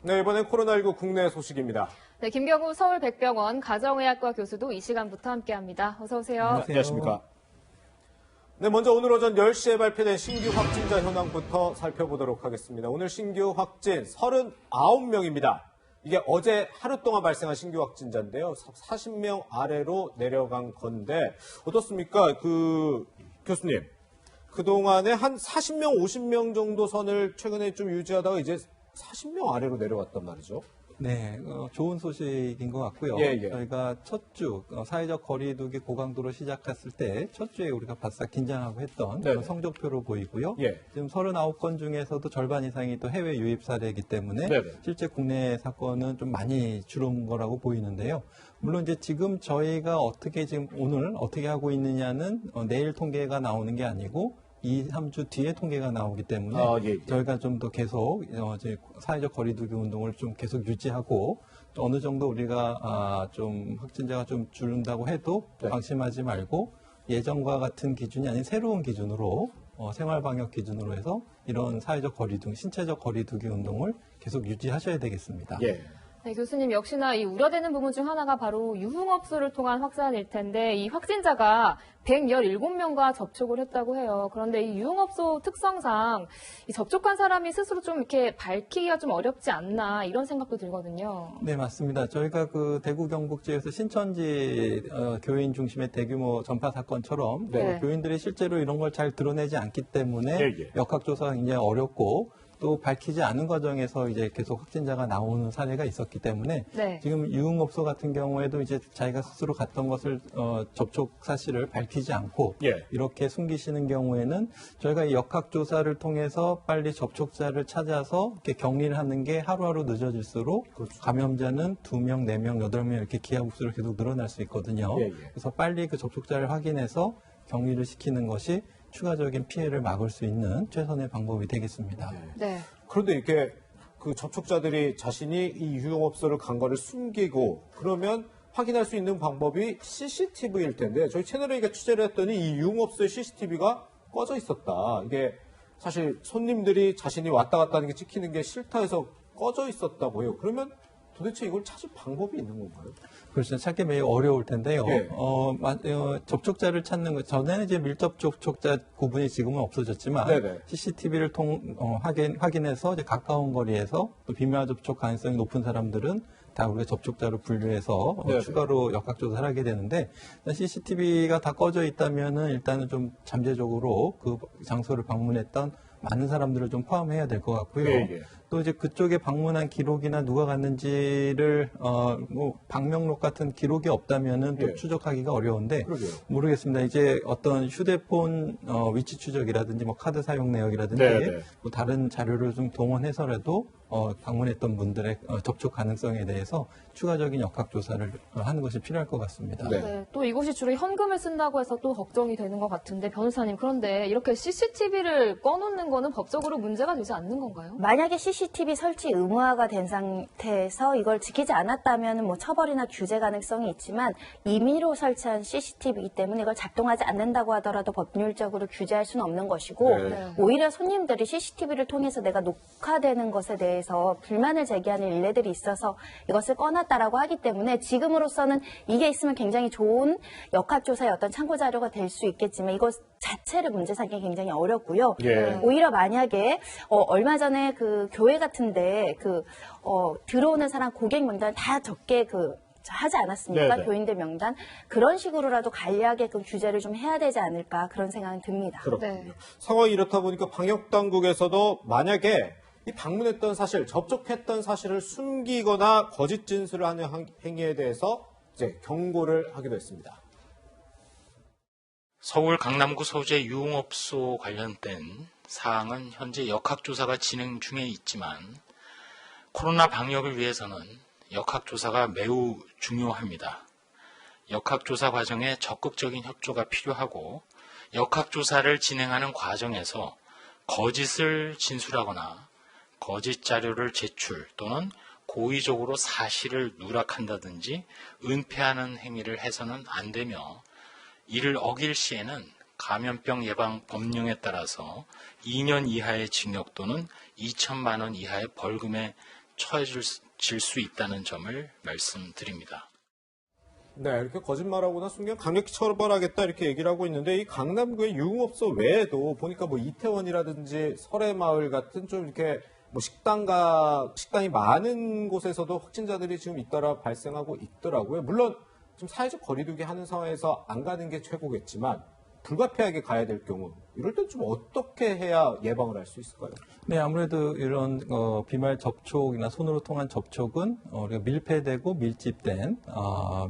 네, 이번엔 코로나19 국내 소식입니다. 네, 김경우 서울백병원 가정의학과 교수도 이 시간부터 함께합니다. 어서 오세요. 안녕하십니까. 네, 먼저 오늘 오전 10시에 발표된 신규 확진자 현황부터 살펴보도록 하겠습니다. 오늘 신규 확진 39명입니다. 이게 어제 하루 동안 발생한 신규 확진자인데요. 40명 아래로 내려간 건데 어떻습니까? 교수님. 그동안에 한 40명, 50명 정도 선을 최근에 좀 유지하다가 이제 40명 아래로 내려왔단 말이죠. 네, 좋은 소식인 것 같고요. 예. 저희가 첫 주 사회적 거리두기 고강도로 시작했을 때 첫 주에 우리가 바싹 긴장하고 했던 그런 성적표로 보이고요. 예. 지금 39건 중에서도 절반 이상이 또 해외 유입 사례이기 때문에 실제 국내 사건은 좀 많이 줄은 거라고 보이는데요. 물론 이제 지금 저희가 오늘 어떻게 하고 있느냐는 내일 통계가 나오는 게 아니고 2, 3주 뒤에 통계가 나오기 때문에 저희가 좀 더 계속 이제 사회적 거리두기 운동을 좀 계속 유지하고 어느 정도 우리가 좀 확진자가 좀 줄는다고 해도 방심하지 말고 예전과 같은 기준이 아닌 새로운 기준으로 생활 방역 기준으로 해서 이런 사회적 거리두기, 신체적 거리두기 운동을 계속 유지하셔야 되겠습니다. 예. 네, 교수님 역시나 이 우려되는 부분 중 하나가 바로 유흥업소를 통한 확산일 텐데 이 확진자가 117명과 접촉을 했다고 해요. 그런데 이 유흥업소 특성상 이 접촉한 사람이 스스로 좀 이렇게 밝히기가 좀 어렵지 않나 이런 생각도 들거든요. 네, 맞습니다. 저희가 대구 경북 지역에서 신천지 교인 중심의 대규모 전파 사건처럼 교인들이 실제로 이런 걸 잘 드러내지 않기 때문에 역학조사가 굉장히 어렵고 또 밝히지 않은 과정에서 이제 계속 확진자가 나오는 사례가 있었기 때문에 지금 유흥업소 같은 경우에도 이제 자기가 스스로 갔던 것을 접촉 사실을 밝히지 않고 이렇게 숨기시는 경우에는 저희가 이 역학조사를 통해서 빨리 접촉자를 찾아서 이렇게 격리를 하는 게 하루하루 늦어질수록 감염자는 2명, 4명, 8명 이렇게 기하급수로 계속 늘어날 수 있거든요. 그래서 빨리 그 접촉자를 확인해서 격리를 시키는 것이 추가적인 피해를 막을 수 있는 최선의 방법이 되겠습니다. 그런데 이렇게 그 접촉자들이 자신이 이 유흥업소를 간 거를 숨기고 그러면 확인할 수 있는 방법이 CCTV일 텐데 저희 채널에 취재를 했더니 이 유흥업소의 CCTV가 꺼져 있었다. 이게 사실 손님들이 자신이 왔다 갔다 하는 게 찍히는 게 싫다 해서 꺼져 있었다고 해요. 그러면 도대체 이걸 찾을 방법이 있는 건가요? 그렇죠. 찾기 매우 어려울 텐데요. 접촉자를 찾는 것, 전에는 이제 밀접 접촉자 구분이 지금은 없어졌지만 CCTV를 확인해서 이제 가까운 거리에서 또 비밀 접촉 가능성이 높은 사람들은 다 우리가 접촉자로 분류해서 추가로 역학조사를 하게 되는데 CCTV가 다 꺼져 있다면은 일단은 좀 잠재적으로 그 장소를 방문했던 많은 사람들을 좀 포함해야 될 것 같고요. 또 이제 그쪽에 방문한 기록이나 누가 갔는지를 방명록 같은 기록이 없다면은 또 추적하기가 어려운데 모르겠습니다. 이제 어떤 휴대폰 위치 추적이라든지 뭐 카드 사용 내역이라든지 뭐 다른 자료를 좀 동원해서라도 방문했던 분들의 접촉 가능성에 대해서 추가적인 역학조사를 하는 것이 필요할 것 같습니다. 또 이곳이 주로 현금을 쓴다고 해서 또 걱정이 되는 것 같은데 변호사님 그런데 이렇게 CCTV를 꺼놓는 거는 법적으로 문제가 되지 않는 건가요? 만약에 CCTV 설치 의무화가 된 상태에서 이걸 지키지 않았다면 뭐 처벌이나 규제 가능성이 있지만 임의로 설치한 CCTV이기 때문에 이걸 작동하지 않는다고 하더라도 법률적으로 규제할 수는 없는 것이고 오히려 손님들이 CCTV를 통해서 내가 녹화되는 것에 대해서 불만을 제기하는 일례들이 있어서 이것을 꺼놨다라고 하기 때문에 지금으로서는 이게 있으면 굉장히 좋은 역학조사의 어떤 참고 자료가 될 수 있겠지만 이것 자체를 문제 삼기 굉장히 어렵고요. 오히려 만약에 얼마 전에 그 교회 같은데 들어오는 사람 고객 명단 다 적게 하지 않았습니까? 교인들 명단. 그런 식으로라도 관리하게끔 규제를 좀 해야 되지 않을까 그런 생각이 듭니다. 그렇군요. 상황이 이렇다 보니까 방역당국에서도 만약에 이 방문했던 사실, 접촉했던 사실을 숨기거나 거짓 진술을 하는 행위에 대해서 이제 경고를 하기도 했습니다. 서울 강남구 소재 유흥업소 관련된 사항은 현재 역학조사가 진행 중에 있지만 코로나 방역을 위해서는 역학조사가 매우 중요합니다. 역학조사 과정에 적극적인 협조가 필요하고 역학조사를 진행하는 과정에서 거짓을 진술하거나 거짓 자료를 제출 또는 고의적으로 사실을 누락한다든지 은폐하는 행위를 해서는 안 되며 이를 어길 시에는 감염병 예방 법령에 따라서 2년 이하의 징역 또는 2천만 원 이하의 벌금에 처해질 수 있다는 점을 말씀드립니다. 네, 이렇게 거짓말하거나 숨기면 강력히 처벌하겠다 이렇게 얘기를 하고 있는데 이 강남구의 유흥업소 외에도 보니까 뭐 이태원이라든지 설해마을 같은 좀 이렇게 뭐 식당이 많은 곳에서도 확진자들이 지금 잇따라 발생하고 있더라고요. 물론 좀 사회적 거리두기 하는 상황에서 안 가는 게 최고겠지만 불가피하게 가야 될 경우 이럴 땐 좀 어떻게 해야 예방을 할 수 있을까요? 네, 아무래도 이런 비말 접촉이나 손으로 통한 접촉은 우리가 밀폐되고 밀집된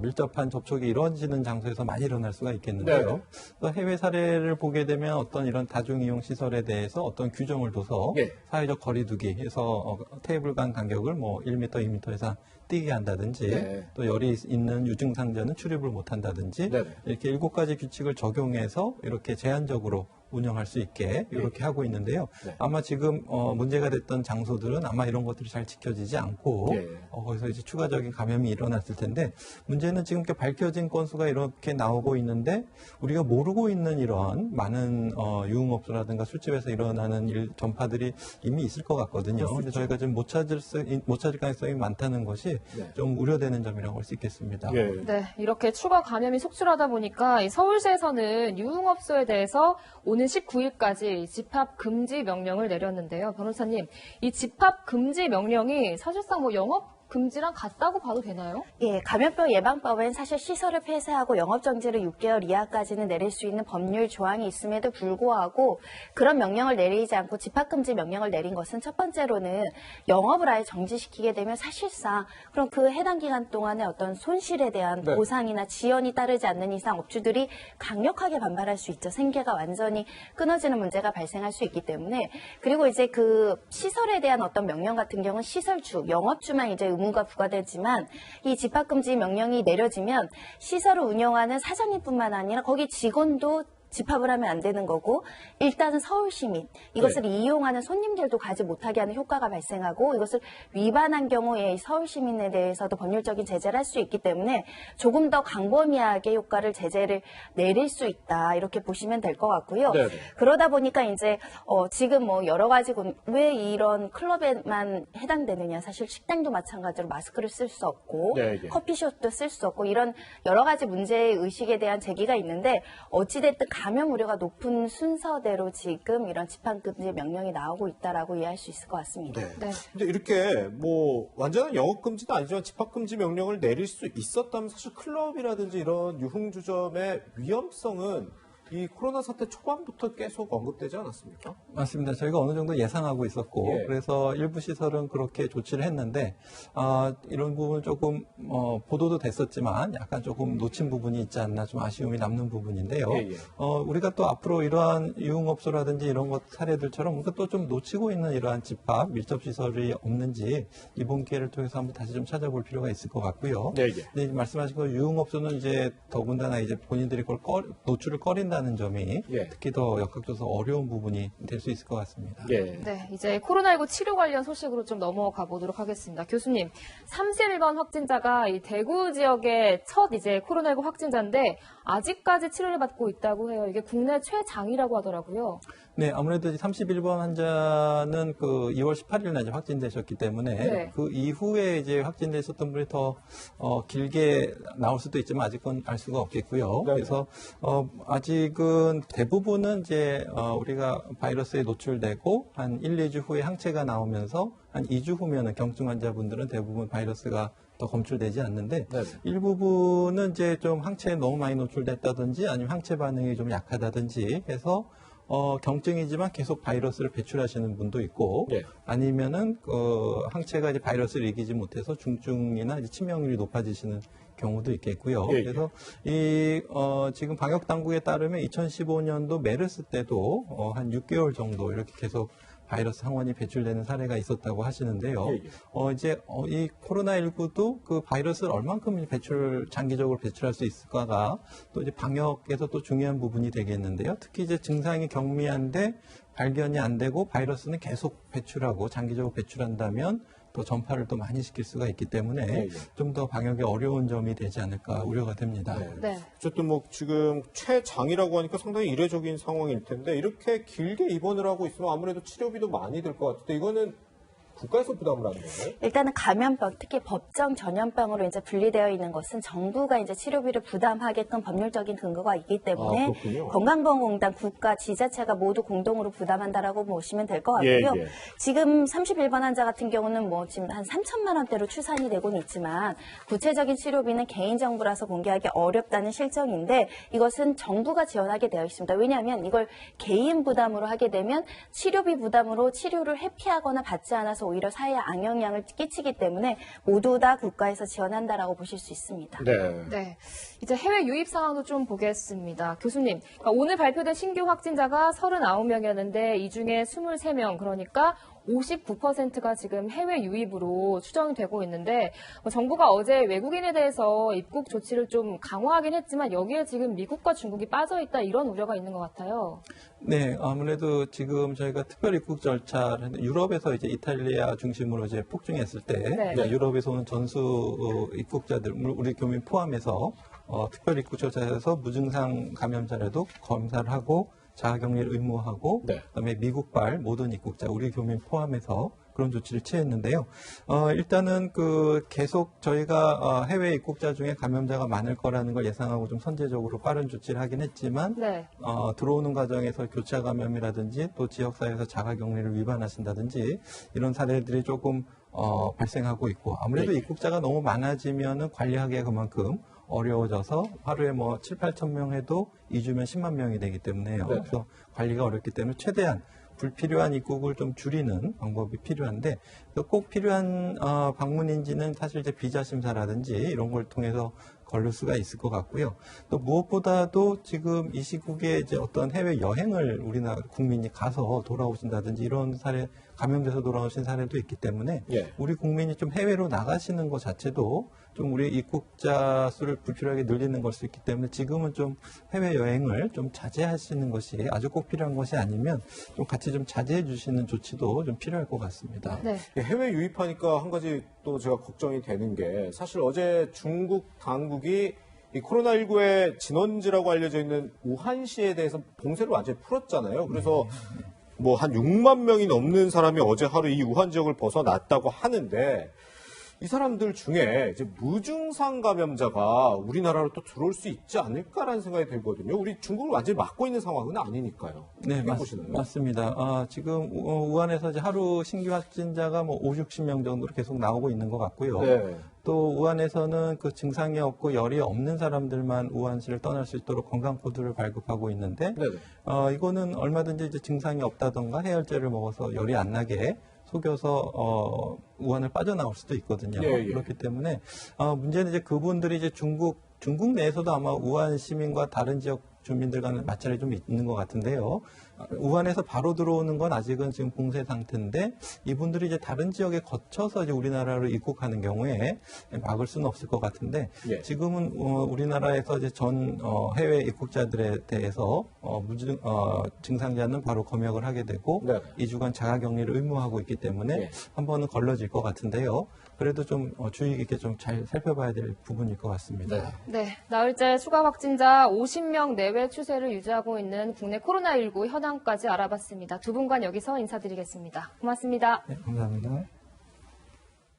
밀접한 접촉이 이루어지는 장소에서 많이 일어날 수가 있겠는데요. 또 해외 사례를 보게 되면 어떤 이런 다중이용 시설에 대해서 어떤 규정을 둬서 사회적 거리두기에서 테이블 간 간격을 뭐 1m, 2m 이상 뛰게 한다든지 또 열이 있는 유증상자는 출입을 못 한다든지 이렇게 7가지 규칙을 적용해서 이렇게 제한적으로 운영할 수 있게 이렇게 하고 있는데요. 아마 지금 문제가 됐던 장소들은 아마 이런 것들이 잘 지켜지지 않고 거기서 이제 추가적인 감염이 일어났을 텐데 문제는 지금 이렇게 밝혀진 건수가 이렇게 나오고 있는데 우리가 모르고 있는 이런 많은 유흥업소라든가 술집에서 일어나는 전파들이 이미 있을 것 같거든요. 근데 저희가 지금 못 찾을 가능성이 많다는 것이 좀 우려되는 점이라고 할 수 있겠습니다. 네, 이렇게 추가 감염이 속출하다 보니까 이 서울시에서는 유흥업소에 대해서 오는 19일까지 집합 금지 명령을 내렸는데요. 변호사님, 이 집합 금지 명령이 사실상 뭐 영업 금지랑 같다고 봐도 되나요? 예, 감염병 예방법엔 사실 시설을 폐쇄하고 영업정지를 6개월 이하까지는 내릴 수 있는 법률 조항이 있음에도 불구하고 그런 명령을 내리지 않고 집합금지 명령을 내린 것은 첫 번째로는 영업을 아예 정지시키게 되면 사실상 그럼 그 해당 기간 동안의 어떤 손실에 대한 보상이나 지연이 따르지 않는 이상 업주들이 강력하게 반발할 수 있죠. 생계가 완전히 끊어지는 문제가 발생할 수 있기 때문에 그리고 이제 그 시설에 대한 어떤 명령 같은 경우는 시설주, 영업주만 이제 의무가 부과되지만 이 집합금지 명령이 내려지면 시설을 운영하는 사장님뿐만 아니라 거기 직원도 집합을 하면 안 되는 거고 일단은 서울 시민 이것을 이용하는 손님들도 가지 못하게 하는 효과가 발생하고 이것을 위반한 경우에 서울 시민에 대해서도 법률적인 제재를 할 수 있기 때문에 조금 더 광범위하게 제재를 내릴 수 있다 이렇게 보시면 될 것 같고요. 그러다 보니까 이제 지금 뭐 여러 가지 왜 이런 클럽에만 해당되느냐 사실 식당도 마찬가지로 마스크를 쓸 수 없고 커피숍도 쓸 수 없고 이런 여러 가지 문제 의식에 대한 제기가 있는데 어찌됐든 감염 우려가 높은 순서대로 지금 이런 집합금지 명령이 나오고 있다라고 이해할 수 있을 것 같습니다. 근데 이렇게 뭐 완전한 영업금지도 아니지만 집합금지 명령을 내릴 수 있었다면 사실 클럽이라든지 이런 유흥주점의 위험성은 이 코로나 사태 초반부터 계속 언급되지 않았습니까? 맞습니다. 저희가 어느 정도 예상하고 있었고 그래서 일부 시설은 그렇게 조치를 했는데 이런 부분 조금 보도도 됐었지만 약간 조금 놓친 부분이 있지 않나 좀 아쉬움이 남는 부분인데요. 우리가 또 앞으로 이러한 유흥업소라든지 이런 것 사례들처럼 우리가 또 좀 놓치고 있는 이러한 집합 밀접 시설이 없는지 이번 기회를 통해서 한번 다시 좀 찾아볼 필요가 있을 것 같고요. 근데 말씀하신 거 유흥업소는 이제 더군다나 이제 본인들이 그걸 노출을 꺼린다는 점이 특히 더 역학조사 어려운 부분이 될 수 있을 것 같습니다. 네, 이제 코로나19 치료 관련 소식으로 좀 넘어가 보도록 하겠습니다. 교수님, 31번 확진자가 이 대구 지역의 첫 이제 코로나19 확진자인데 아직까지 치료를 받고 있다고 해요. 이게 국내 최장이라고 하더라고요. 네, 아무래도 31번 환자는 그 2월 18일 날 확진되셨기 때문에 그 이후에 이제 확진되셨던 분이 더 길게 나올 수도 있지만 아직은 알 수가 없겠고요. 그래서 아직은 대부분은 이제 우리가 바이러스에 노출되고 한 1, 2주 후에 항체가 나오면서 한 2주 후면은 경증 환자분들은 대부분 바이러스가 더 검출되지 않는데 일부분은 이제 좀 항체에 너무 많이 노출됐다든지 아니면 항체 반응이 좀 약하다든지 해서 경증이지만 계속 바이러스를 배출하시는 분도 있고 아니면은 항체가 이제 바이러스를 이기지 못해서 중증이나 이제 치명률이 높아지시는 경우도 있겠고요. 그래서 지금 방역 당국에 따르면 2015년도 메르스 때도 한 6개월 정도 이렇게 계속 바이러스 항원이 배출되는 사례가 있었다고 하시는데요. 이제 이 코로나19도 그 바이러스를 얼만큼 장기적으로 배출할 수 있을까가 또 이제 방역에서 또 중요한 부분이 되겠는데요. 특히 이제 증상이 경미한데 발견이 안 되고 바이러스는 계속 배출하고 장기적으로 배출한다면 또 전파를 또 많이 시킬 수가 있기 때문에 좀 더 방역에 어려운 점이 되지 않을까 우려가 됩니다. 어쨌든 뭐 지금 최장이라고 하니까 상당히 이례적인 상황일 텐데 이렇게 길게 입원을 하고 있으면 아무래도 치료비도 많이 들 것 같은데 이거는 국가에서 부담을 하는 건가요? 일단은 감염병, 특히 법정 전염병으로 이제 분리되어 있는 것은 정부가 이제 치료비를 부담하게끔 법률적인 근거가 있기 때문에 건강보험공단, 국가, 지자체가 모두 공동으로 부담한다라고 보시면 될 것 같고요. 예. 지금 31번 환자 같은 경우는 뭐 지금 한 3천만 원대로 추산이 되고는 있지만 구체적인 치료비는 개인정보라서 공개하기 어렵다는 실정인데 이것은 정부가 지원하게 되어 있습니다. 왜냐하면 이걸 개인 부담으로 하게 되면 치료비 부담으로 치료를 회피하거나 받지 않아서 오히려 사회에 악영향을 끼치기 때문에 모두 다 국가에서 지원한다라고 보실 수 있습니다. 네. 이제 해외 유입 상황도 좀 보겠습니다. 교수님, 그러니까 오늘 발표된 신규 확진자가 39명이었는데 이 중에 23명, 그러니까 59%가 지금 해외 유입으로 추정이 되고 있는데 정부가 어제 외국인에 대해서 입국 조치를 좀 강화하긴 했지만 여기에 지금 미국과 중국이 빠져 있다 이런 우려가 있는 것 같아요. 네, 아무래도 지금 저희가 특별 입국 절차를 유럽에서 이제 이탈리아 중심으로 이제 폭증했을 때 유럽에서 오는 전수 입국자들 우리 교민 포함해서 특별 입국 절차에서 무증상 감염자라도 검사를 하고 자가격리를 의무화하고 그다음에 미국발 모든 입국자 우리 교민 포함해서 그런 조치를 취했는데요. 일단은 계속 저희가 해외 입국자 중에 감염자가 많을 거라는 걸 예상하고 좀 선제적으로 빠른 조치를 하긴 했지만 들어오는 과정에서 교차 감염이라든지 또 지역사회에서 자가격리를 위반하신다든지 이런 사례들이 조금 발생하고 있고 아무래도 입국자가 너무 많아지면은 관리하기가 그만큼 어려워져서 하루에 뭐 7, 8천 명 해도 2주면 10만 명이 되기 때문에요. 그래서 관리가 어렵기 때문에 최대한 불필요한 입국을 좀 줄이는 방법이 필요한데 꼭 필요한 방문인지는 사실 이제 비자 심사라든지 이런 걸 통해서 걸릴 수가 있을 것 같고요. 또 무엇보다도 지금 이 시국에 이제 어떤 해외 여행을 우리나라 국민이 가서 돌아오신다든지 이런 사례, 감염돼서 돌아오신 사례도 있기 때문에 우리 국민이 좀 해외로 나가시는 것 자체도 좀 우리 입국자 수를 불필요하게 늘리는 걸 수 있기 때문에 지금은 좀 해외 여행을 좀 자제하시는 것이 아주 꼭 필요한 것이 아니면 좀 같이 좀 자제해 주시는 조치도 좀 필요할 것 같습니다. 해외 유입하니까 한 가지 또 제가 걱정이 되는 게 사실 어제 중국 당국이 이 코로나19의 진원지라고 알려져 있는 우한시에 대해서 봉쇄를 완전히 풀었잖아요. 그래서 뭐 한 6만 명이 넘는 사람이 어제 하루 이 우한 지역을 벗어났다고 하는데 이 사람들 중에 이제 무증상 감염자가 우리나라로 또 들어올 수 있지 않을까라는 생각이 들거든요. 우리 중국을 완전히 막고 있는 상황은 아니니까요. 네, 맞습니다. 지금 우한에서 이제 하루 신규 확진자가 뭐 5, 60명 정도로 계속 나오고 있는 것 같고요. 또 우한에서는 그 증상이 없고 열이 없는 사람들만 우한시를 떠날 수 있도록 건강코드를 발급하고 있는데 이거는 얼마든지 이제 증상이 없다던가 해열제를 먹어서 열이 안 나게 속여서 우한을 빠져나올 수도 있거든요. 그렇기 때문에 문제는 이제 그분들이 이제 중국 내에서도 아마 우한 시민과 다른 지역 주민들 간의 마찰이 좀 있는 것 같은데요. 우한에서 바로 들어오는 건 아직은 지금 봉쇄 상태인데 이분들이 이제 다른 지역에 거쳐서 이제 우리나라로 입국하는 경우에 막을 수는 없을 것 같은데 지금은 우리나라에서 이제 전 해외 입국자들에 대해서 증상자는 바로 검역을 하게 되고 2주간 자가격리를 의무화하고 있기 때문에 한 번은 걸러질 것 같은데요. 그래도 좀 주의 깊게 좀 잘 살펴봐야 될 부분일 것 같습니다. 나흘째 추가 확진자 50명 내외 추세를 유지하고 있는 국내 코로나19 현황까지 알아봤습니다. 두 분간 여기서 인사드리겠습니다. 고맙습니다. 네, 감사합니다.